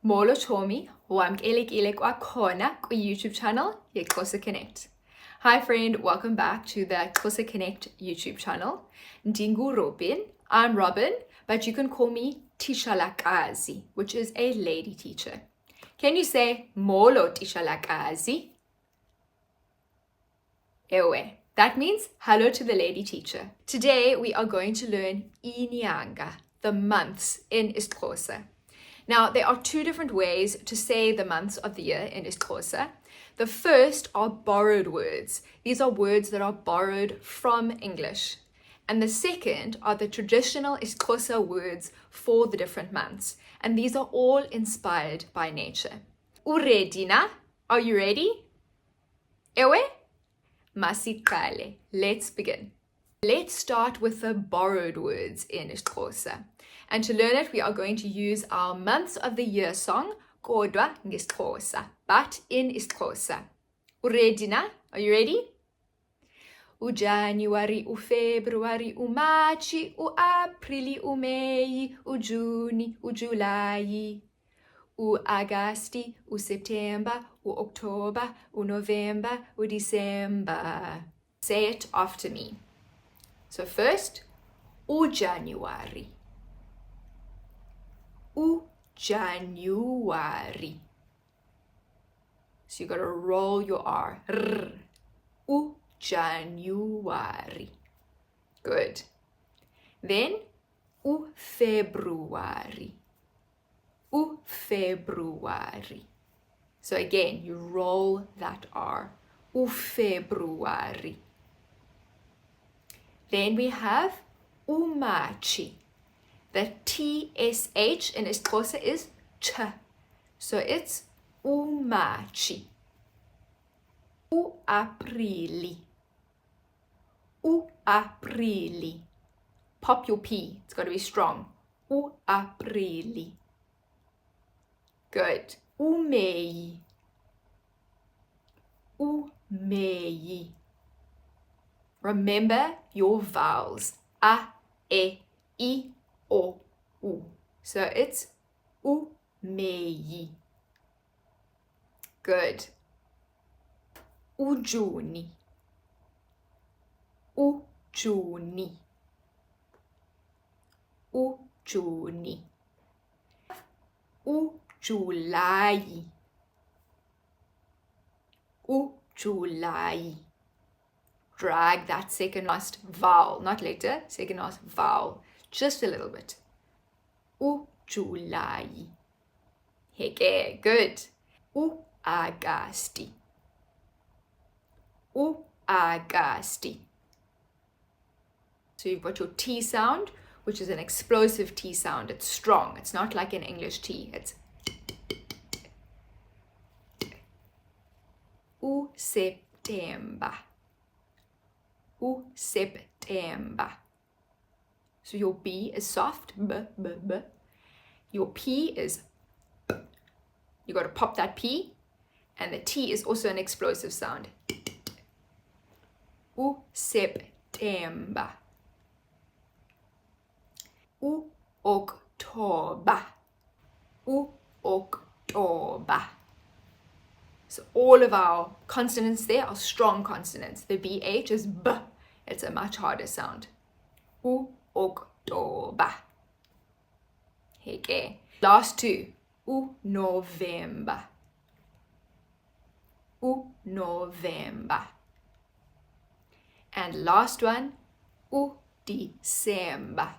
Molo chomi, wamkelekile kwakhona ku-YouTube channel yeXhosa Connect. Hi friend, welcome back to the Xhosa Connect YouTube channel. Ndingu Robin, I'm Robin, but you can call me Tishalakazi, which is a lady teacher. Can you say Molo Tishalakazi? Ewe. That means hello to the lady teacher. Today we are going to learn inyanga, the months in isiXhosa. Now, there are two different ways to say the months of the year in isiXhosa. The first are borrowed words. These are words that are borrowed from English. And the second are the traditional isiXhosa words for the different months. And these are all inspired by nature. Uredi na? Are you ready? Ewe? Masiqale. Let's begin. Let's start with the borrowed words in isiXhosa. And to learn it, we are going to use our months of the year song, Kodwa ngesiXhosa, but in isiXhosa. Ready na? Are you ready? January, February, March, April, May, June, July, August, September, October, November, December. Say it after me. So first, January. January. So you got to roll your R. January. Good. Then February. February. So again, you roll that R. February. Then we have March. The TSH in isiXhosa is ch. So it's March. Aprili. Aprili. Pop your P. It's got to be strong. Aprili. Good. May. May. Remember your vowels. A, E, I, O, U. So it's May. Good. Juni. Juni. Juni. July. July. Drag that second last vowel, not letter, second last vowel, just a little bit. July. Heke, good. Agasti. Agasti. So you've got your T sound, which is an explosive T sound. It's strong. It's not like an English T. It's September. September. So your B is soft, b, b, b. Your P is b. You got to pop that P, and the T is also an explosive sound. September. October. October. So all of our consonants there are strong consonants. The BH is B. It's a much harder sound. October. Heke. Last two. November. November. And last one. December.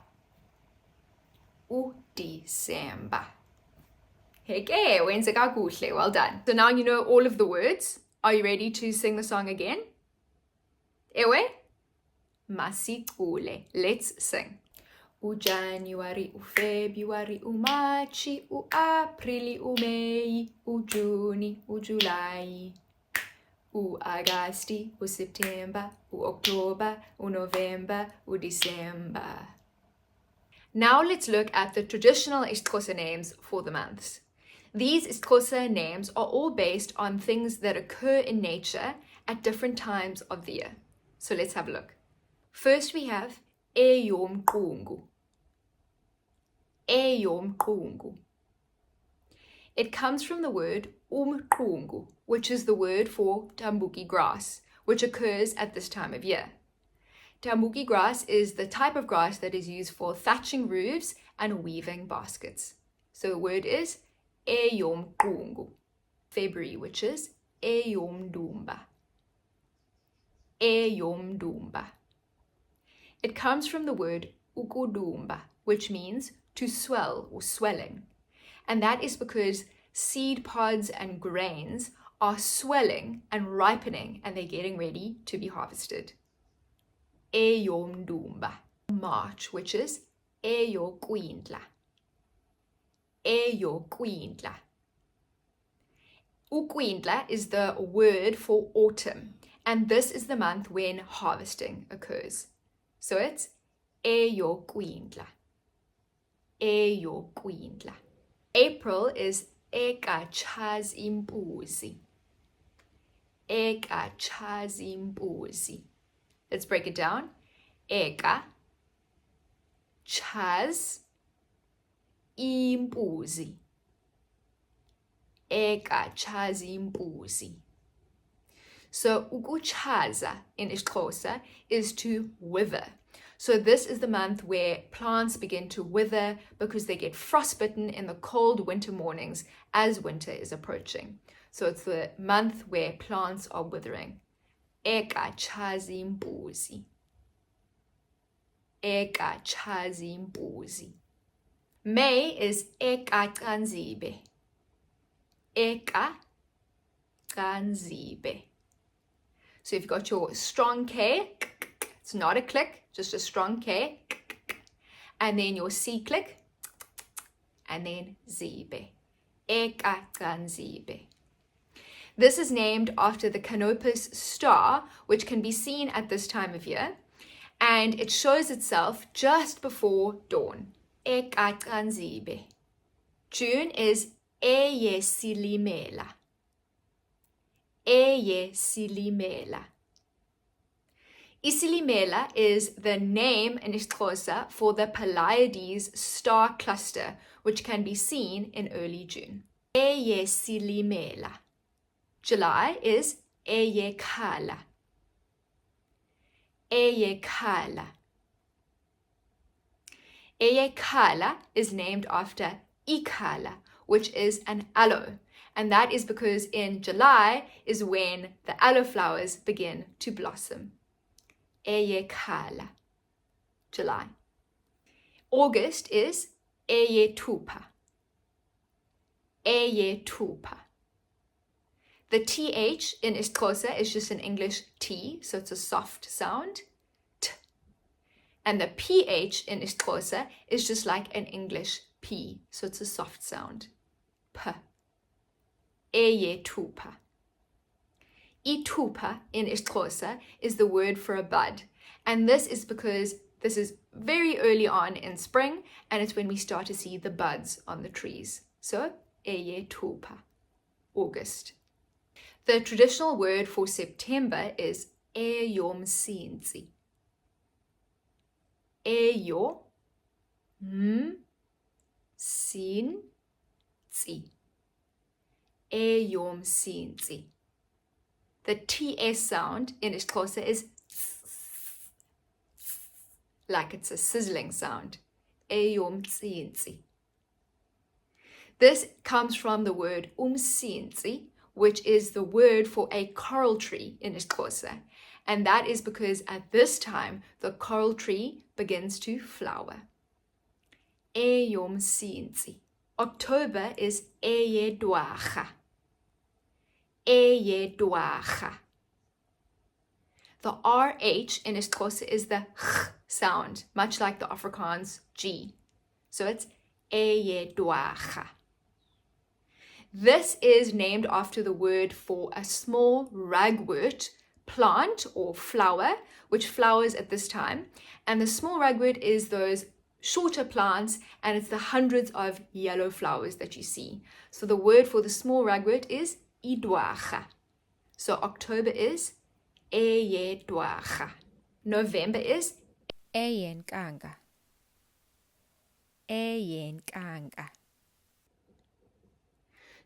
December. Heke, wenze kakuhle. Well done. So now you know all of the words. Are you ready to sing the song again? Ewe? Masiqule. Let's sing. January, February, March, April, May, June, July, August, September, October, November, December. Now let's look at the traditional isiXhosa names for the months. These isiXhosa names are all based on things that occur in nature at different times of the year. So let's have a look. First we have eyomqungu. Eyomqungu. It comes from the word umqungu, which is the word for tambuki grass, which occurs at this time of year. Tambuki grass is the type of grass that is used for thatching roofs and weaving baskets. So the word is eyomqungu. February, which is eyomdumba. Eyomdumba. It comes from the word ukudumba, which means to swell or swelling. And that is because seed pods and grains are swelling and ripening, and they're getting ready to be harvested. Eyomdumba. March, which is eyokwindla. Eyokwindla. Ukwindla is the word for autumn, and this is the month when harvesting occurs. So it's eyokwindla. Eyokwindla. April is ekachazimpuzi. Ekachazimpuzi. Let's break it down. Eka, chaz, impuzi. Ekachazimpuzi. So ukuchaza in isiXhosa is to wither. So this is the month where plants begin to wither because they get frostbitten in the cold winter mornings as winter is approaching. So it's the month where plants are withering. Ekachazimpuzi. Ekachazimpuzi. May is ekacanzibe. Ekacanzibe. So you've got your strong K, it's not a click, just a strong K, and then your C click, and then zibe. Ekacanzibe. This is named after the Canopus star, which can be seen at this time of year, and it shows itself just before dawn. Ekacanzibe. June is eyesilimela. Eyesilimela. Isilimela is the name in isiXhosa for the Pleiades star cluster, which can be seen in early June. Eyesilimela. July is eyekhala. Eyekhala. Eyekhala is named after ikhala, which is an aloe. And that is because in July is when the aloe flowers begin to blossom. Eyekhala. July. August is eyetupa. Eyetupa. The TH in isiXhosa is just an English T, so it's a soft sound. T. And the PH in isiXhosa is just like an English P, so it's a soft sound. P. Eyetupa. Itupa in isiXhosa is the word for a bud. And this is because this is very early on in spring, and it's when we start to see the buds on the trees. So, eyetupa. August. The traditional word for September is eyomsintsi. Eyomsintsi. Eyomsintsi. The TS sound in isiXhosa is like it's a sizzling sound. Eyomsintsi. This comes from the word umsintsi, which is the word for a coral tree in isiXhosa. And that is because at this time, the coral tree begins to flower. Eyomsintsi. October is eyedwarha. Eyedwarha. The RH in isiXhosa is the ch sound, much like the Afrikaans G. So it's eyedwarha. This is named after the word for a small ragwort plant or flower, which flowers at this time. And the small ragwort is those shorter plants, and it's the hundreds of yellow flowers that you see. So the word for the small ragwort is idwarha. So October is eyedwarha. November is eyenkanga. Eyenkanga.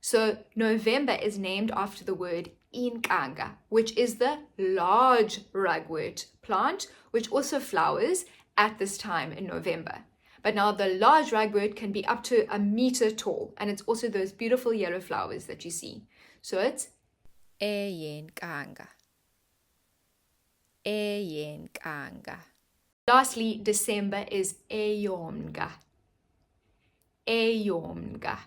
So November is named after the word inkanga, which is the large ragwort plant, which also flowers at this time in November. But now the large ragwort can be up to 1 meter tall, and it's also those beautiful yellow flowers that you see. So it's eyenkanga, eyenkanga. Lastly, December is eyomnga, eyomnga.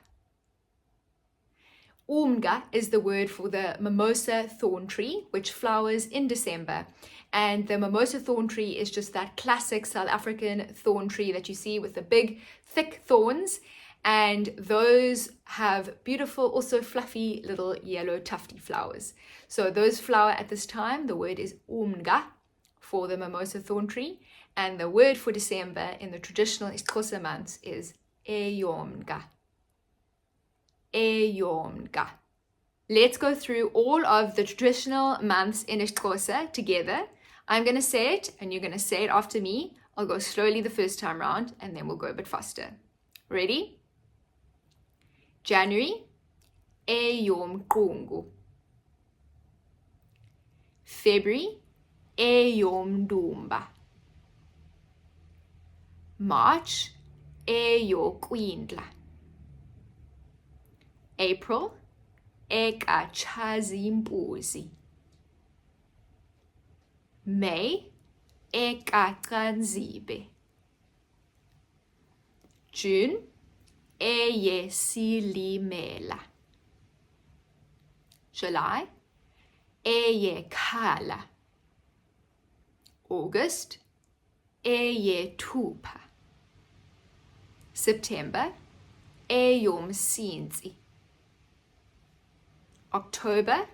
Umnga is the word for the mimosa thorn tree, which flowers in December. And the mimosa thorn tree is just that classic South African thorn tree that you see with the big, thick thorns. And those have beautiful, also fluffy little yellow tufty flowers. So those flower at this time. The word is umnga for the mimosa thorn tree. And the word for December in the traditional isiXhosa months is eyomnga. Eyomnga. Let's go through all of the traditional months in isiXhosa together. I'm going to say it and you're going to say it after me. I'll go slowly the first time round and then we'll go a bit faster. Ready? January, eyomqungu. February, eyomndumba. March, eyokwindla. April, ekachazimpuzi. May, ekakanzibe. June, eyesilimela. July, eyekhala. August, eyethupha. September, eyomsintsi. October,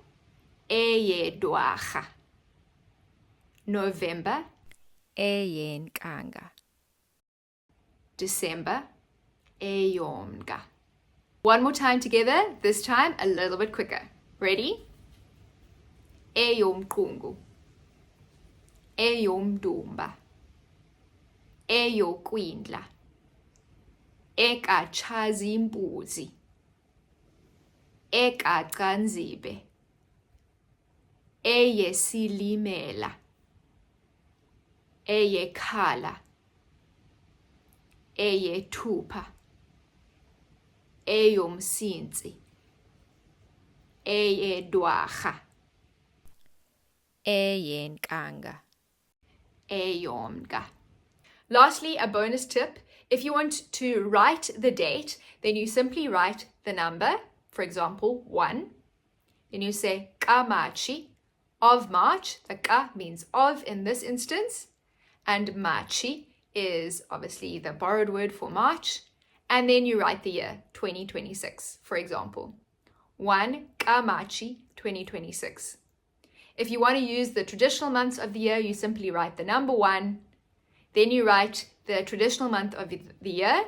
eyedwarha. November, eyenkanga. December, eyomnga. One more time together, this time a little bit quicker. Ready? Eyomqungu. Eyomndumba. Eyokwindla. Ekachazimpuzi. Ekacanzibe. Eyesilimela. Eyekhala. Eyethupha. Eyomsintsi. Eyedwarha. Eyenkanga. Eyomnga. Lastly, a bonus tip. If you want to write the date, then you simply write the number, for example, 1. Then you say kamachi, of March. The ka means of in this instance. And machi is obviously the borrowed word for March. And then you write the year, 2026, for example. 1 kamachi 2026. If you want to use the traditional months of the year, you simply write the number 1. Then you write the traditional month of the year,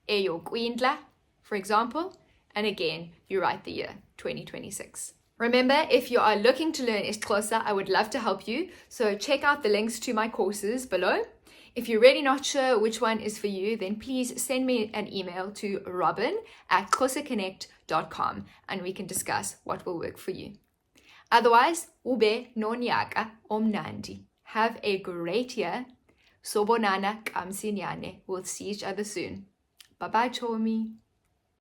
eyokwindla, for example. And again, you write the year, 2026. Remember, if you are looking to learn isiXhosa, I would love to help you. So check out the links to my courses below. If you're really not sure which one is for you, then please send me an email to robin@xhosaconnect.com and we can discuss what will work for you. Otherwise, ube nonyaka omnandi. Have a great year. Sobonana kamsinyane. We'll see each other soon. Bye-bye, Chomi.